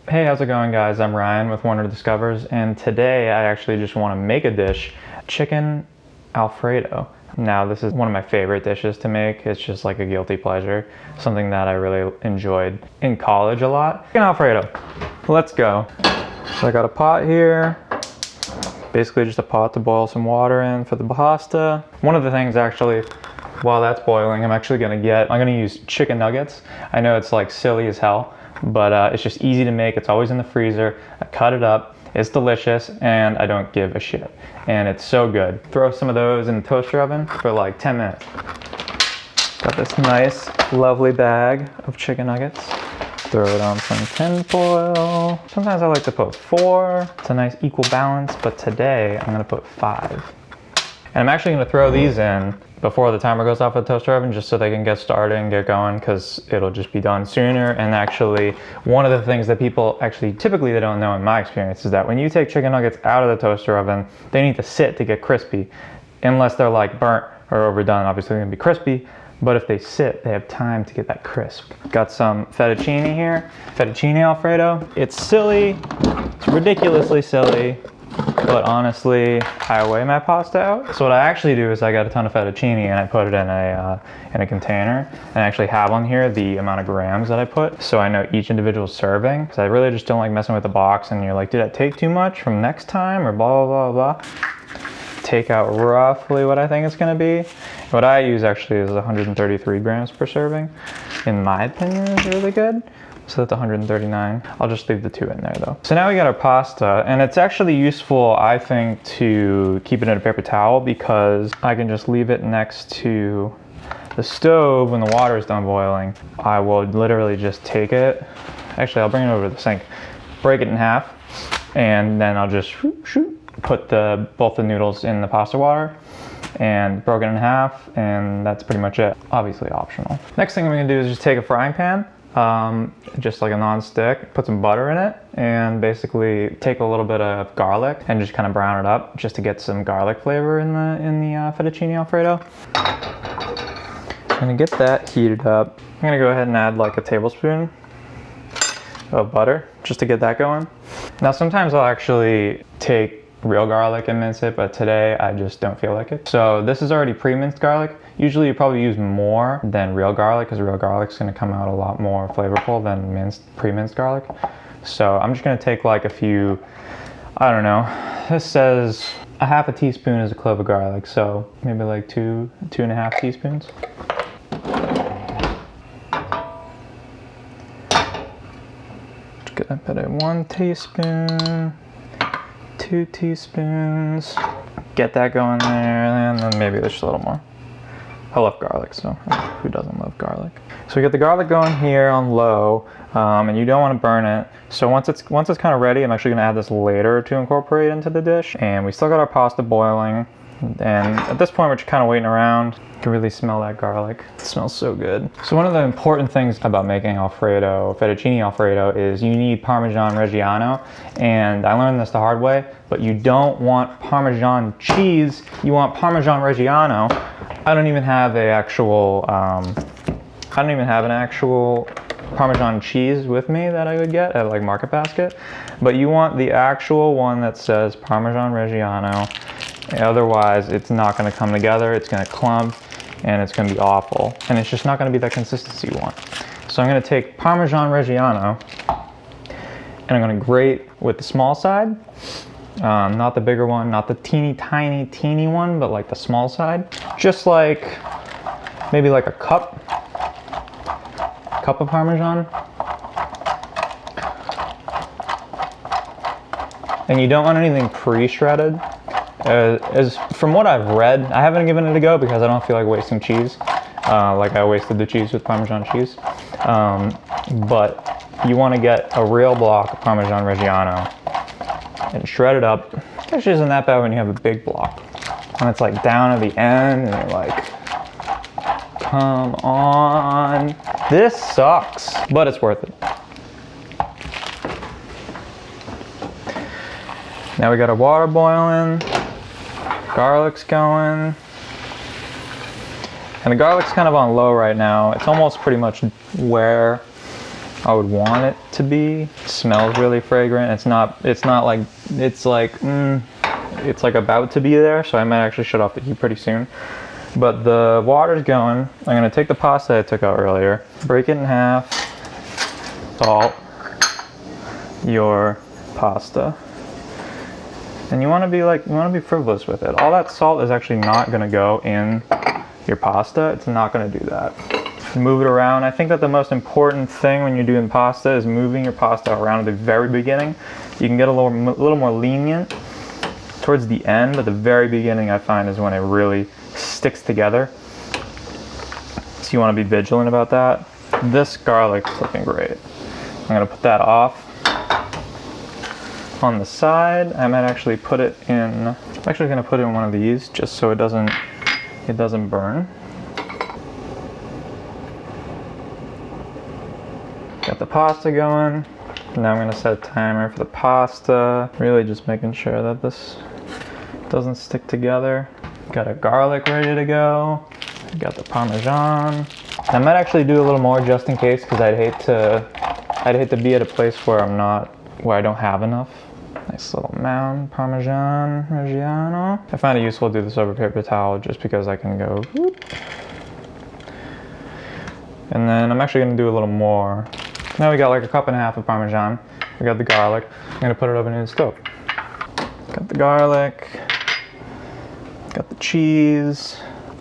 Hey, how's it going, guys? I'm Ryan with Wonder Discovers, and today I actually just want to make a dish, Chicken Alfredo. Now, this is one of my favorite dishes to make. It's just like a guilty pleasure, something that I really enjoyed in college a lot. Chicken Alfredo, let's go. So I got a pot here, basically just a pot to boil some water in for the pasta. One of the things actually, while that's boiling, I'm gonna use chicken nuggets. I know it's like silly as hell, but it's just easy to make. It's always in the freezer. I cut it up, it's delicious, and I don't give a shit. And it's so good. Throw some of those in the toaster oven for like 10 minutes. Got this nice, lovely bag of chicken nuggets. Throw it on some tin foil. Sometimes I like to put 4. It's a nice equal balance, but today I'm gonna put 5. And I'm actually gonna throw these in before the timer goes off of the toaster oven, just so they can get started and get going, because it'll just be done sooner. And actually, one of the things that people typically they don't know in my experience is that when you take chicken nuggets out of the toaster oven, they need to sit to get crispy. Unless they're like burnt or overdone, obviously they're gonna be crispy. But if they sit, they have time to get that crisp. Got some fettuccine here, fettuccine Alfredo. It's silly, it's ridiculously silly, but honestly, I weigh my pasta out. So what I actually do is I got a ton of fettuccine and I put it in a container, and I actually have on here the amount of grams that I put, so I know each individual serving. Because I really just don't like messing with the box and you're like, did I take too much from next time or blah, blah, blah, blah. Take out roughly what I think it's gonna be. What I use actually is 133 grams per serving. In my opinion, is really good. So that's 139. I'll just leave the 2 in there though. So now we got our pasta, and it's actually useful, I think, to keep it in a paper towel, because I can just leave it next to the stove when the water is done boiling. I will literally just take it. Actually, I'll bring it over to the sink, break it in half, and then I'll just put both the noodles in the pasta water and broke it in half, and that's pretty much it. Obviously optional. Next thing I'm gonna do is just take a frying pan, just like a non-stick, put some butter in it, and basically take a little bit of garlic and just kind of brown it up just to get some garlic flavor in the fettuccine Alfredo. I'm gonna get that heated up. I'm gonna go ahead and add like a tablespoon of butter just to get that going. Now sometimes I'll actually take real garlic and mince it, but today I just don't feel like it. So this is already pre-minced garlic. Usually you probably use more than real garlic, because real garlic's gonna come out a lot more flavorful than pre-minced garlic. So I'm just gonna take like a few, I don't know, this says a half a teaspoon is a clove of garlic, so maybe like 2.5 teaspoons. Just gonna put in 1 teaspoon. 2 teaspoons. Get that going there, and then maybe just a little more. I love garlic, so who doesn't love garlic? So we get the garlic going here on low, and you don't want to burn it. So once it's kind of ready, I'm actually going to add this later to incorporate into the dish. And we still got our pasta boiling, and at this point we're just kind of waiting around. You can really smell that garlic. It smells so good. So one of the important things about making Alfredo, fettuccine Alfredo, is you need Parmesan Reggiano. And I learned this the hard way, but you don't want Parmesan cheese, you want Parmesan Reggiano. I don't even have an actual Parmesan cheese with me that I would get at like Market Basket, but you want the actual one that says Parmesan Reggiano. Otherwise, it's not going to come together, it's going to clump, and it's going to be awful. And it's just not going to be that consistency you want. So I'm going to take Parmesan Reggiano, and I'm going to grate with the small side. Not the bigger one, not the teeny one, but like the small side. Just like, maybe like a cup of Parmesan. And you don't want anything pre-shredded. As from what I've read, I haven't given it a go because I don't feel like wasting cheese, like I wasted the cheese with Parmesan cheese. But you want to get a real block of Parmesan Reggiano and shred it up. It actually isn't that bad when you have a big block. And it's like down at the end, and you're like, come on. This sucks, but it's worth it. Now we got our water boiling. Garlic's going, and the garlic's kind of on low right now. It's almost pretty much where I would want it to be. It smells really fragrant. It's like it's like about to be there, so I might actually shut off the heat pretty soon. But the water's going. I'm gonna take the pasta I took out earlier, break it in half, salt your pasta. And you want to be frivolous with it. All that salt is actually not going to go in your pasta. It's not going to do that. Move it around. I think that the most important thing when you're doing pasta is moving your pasta around at the very beginning. You can get a little more lenient towards the end, but the very beginning I find is when it really sticks together. So you want to be vigilant about that. This garlic's looking great. I'm going to put that off. On the side, I might actually put it in, I'm actually going to put it in one of these just so it doesn't burn. Got the pasta going. Now I'm going to set a timer for the pasta. Really just making sure that this doesn't stick together. Got a garlic ready to go. Got the Parmesan. I might actually do a little more just in case, because I'd hate to be at a place where I don't have enough. Nice little mound, Parmesan Reggiano. I find it useful to do this over paper towel just because I can go whoop. And then I'm actually gonna do a little more. Now we got like a cup and a half of Parmesan. We got the garlic. I'm gonna put it over in the stove. Got the garlic, got the cheese,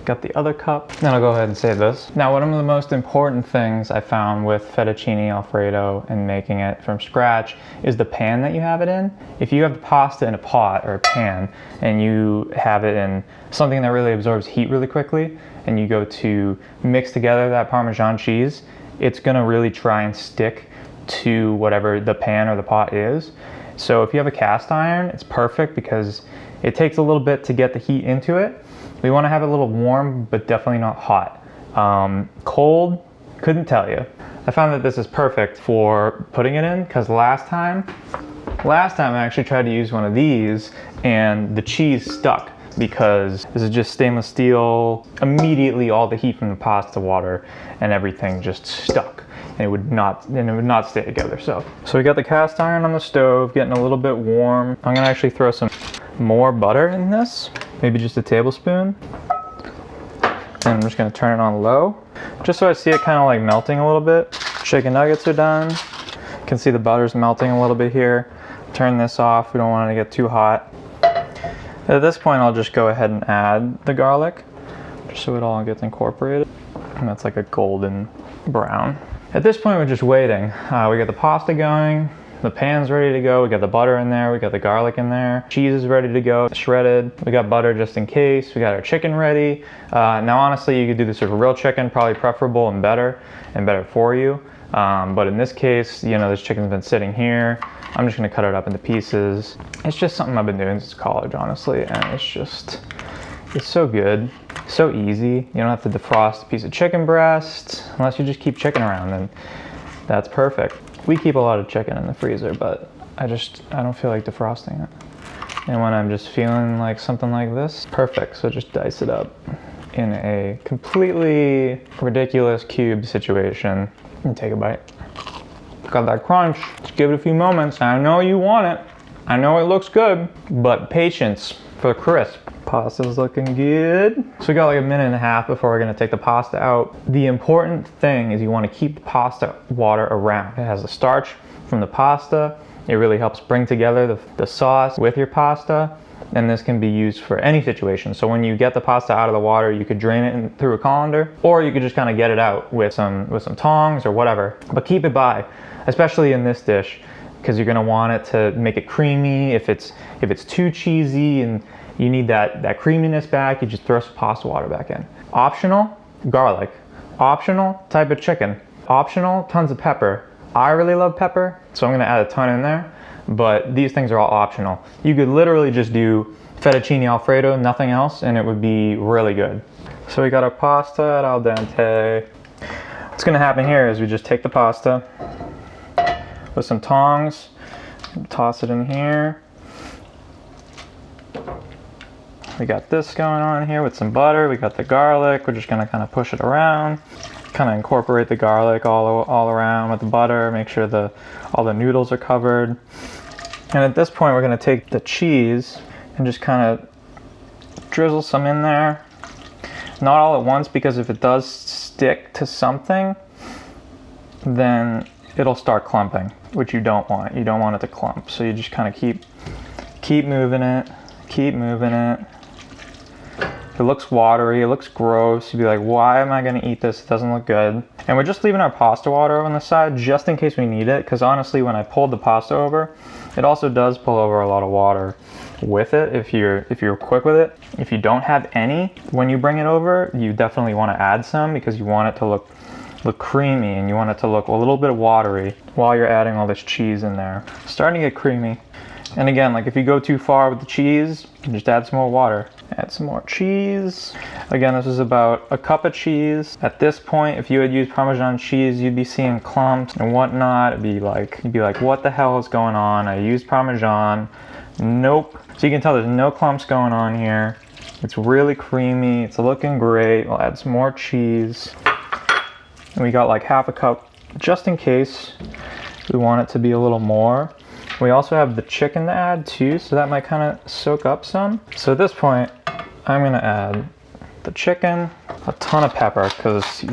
got the other cup. Then I'll go ahead and save this. Now, one of the most important things I found with fettuccine alfredo and making it from scratch is the pan that you have it in. If you have the pasta in a pot or a pan and you have it in something that really absorbs heat really quickly and you go to mix together that Parmesan cheese, it's gonna really try and stick to whatever the pan or the pot is. So if you have a cast iron, it's perfect because it takes a little bit to get the heat into it. We want to have it a little warm, but definitely not hot. Cold, couldn't tell you. I found that this is perfect for putting it in because last time I actually tried to use one of these and the cheese stuck because this is just stainless steel. Immediately all the heat from the pasta water and everything just stuck and it would not stay together. So we got the cast iron on the stove getting a little bit warm. I'm gonna actually throw some more butter in this. Maybe just a tablespoon. And I'm just gonna turn it on low, just so I see it kind of like melting a little bit. Chicken nuggets are done. You can see the butter's melting a little bit here. Turn this off, we don't want it to get too hot. At this point, I'll just go ahead and add the garlic, just so it all gets incorporated. And that's like a golden brown. At this point, we're just waiting. We got the pasta going. The pan's ready to go. We got the butter in there. We got the garlic in there. Cheese is ready to go, shredded. We got butter just in case. We got our chicken ready. Now, honestly, you could do this with real chicken, probably preferable and better for you. But in this case, you know, this chicken's been sitting here. I'm just gonna cut it up into pieces. It's just something I've been doing since college, honestly, and it's so good, so easy. You don't have to defrost a piece of chicken breast unless you just keep chicken around, and that's perfect. We keep a lot of chicken in the freezer, but I don't feel like defrosting it. And when I'm just feeling like something like this, perfect. So just dice it up in a completely ridiculous cube situation and take a bite. Got that crunch. Just give it a few moments. I know you want it. I know it looks good, but patience for the crisp. Pasta's looking good. So we got like a minute and a half before we're gonna take the pasta out. The important thing is you wanna keep the pasta water around. It has the starch from the pasta. It really helps bring together the sauce with your pasta. And this can be used for any situation. So when you get the pasta out of the water, you could drain it through a colander, or you could just kind of get it out with some tongs or whatever. But keep it by, especially in this dish, because you're gonna want it to make it creamy. If it's too cheesy and you need that creaminess back, you just throw some pasta water back in. Optional, garlic. Optional, type of chicken. Optional, tons of pepper. I really love pepper, so I'm gonna add a ton in there, but these things are all optional. You could literally just do fettuccine alfredo, nothing else, and it would be really good. So we got our pasta at al dente. What's gonna happen here is we just take the pasta with some tongs, toss it in here. We got this going on here with some butter. We got the garlic. We're just gonna kind of push it around. kind of incorporate the garlic all around with the butter, make sure all the noodles are covered. And at this point, we're gonna take the cheese and just kind of drizzle some in there. Not all at once, because if it does stick to something, then it'll start clumping, which you don't want. You don't want it to clump. So you just kind of keep moving it, keep moving it. It looks watery, it looks gross. You'd be like, why am I gonna eat this? It doesn't look good. And we're just leaving our pasta water on the side just in case we need it, because honestly, when I pulled the pasta over, it also does pull over a lot of water with it if you're quick with it. If you don't have any, when you bring it over, you definitely wanna add some, because you want it to look creamy, and you want it to look a little bit watery while you're adding all this cheese in there. It's starting to get creamy. And again, like if you go too far with the cheese, just add some more water. Add some more cheese. Again, this is about a cup of cheese. At this point, if you had used Parmesan cheese, you'd be seeing clumps and whatnot. You'd be like, what the hell is going on? I used Parmesan. Nope. So you can tell there's no clumps going on here. It's really creamy. It's looking great. We'll add some more cheese. And we got like half a cup just in case we want it to be a little more. We also have the chicken to add too, so that might kind of soak up some. So at this point, I'm gonna add the chicken, a ton of pepper, because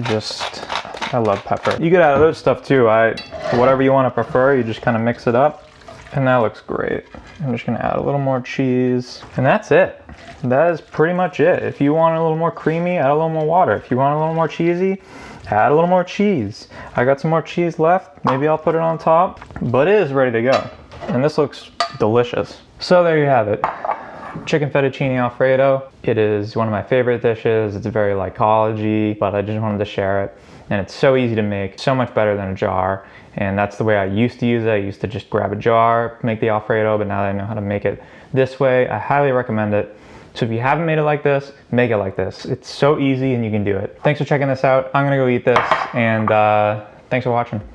I love pepper. You could add other stuff too. Whatever you want to prefer, you just kind of mix it up. And that looks great. I'm just gonna add a little more cheese. And that's it. That is pretty much it. If you want a little more creamy, add a little more water. If you want a little more cheesy, add a little more cheese. I got some more cheese left. Maybe I'll put it on top, but it is ready to go. And this looks delicious. So there you have it. Chicken fettuccine Alfredo. It is one of my favorite dishes. It's very like college-y, but I just wanted to share it. And it's so easy to make, so much better than a jar. And that's the way I used to use it. I used to just grab a jar, make the Alfredo, but now that I know how to make it this way, I highly recommend it. So if you haven't made it like this, make it like this. It's so easy and you can do it. Thanks for checking this out. I'm gonna go eat this, and thanks for watching.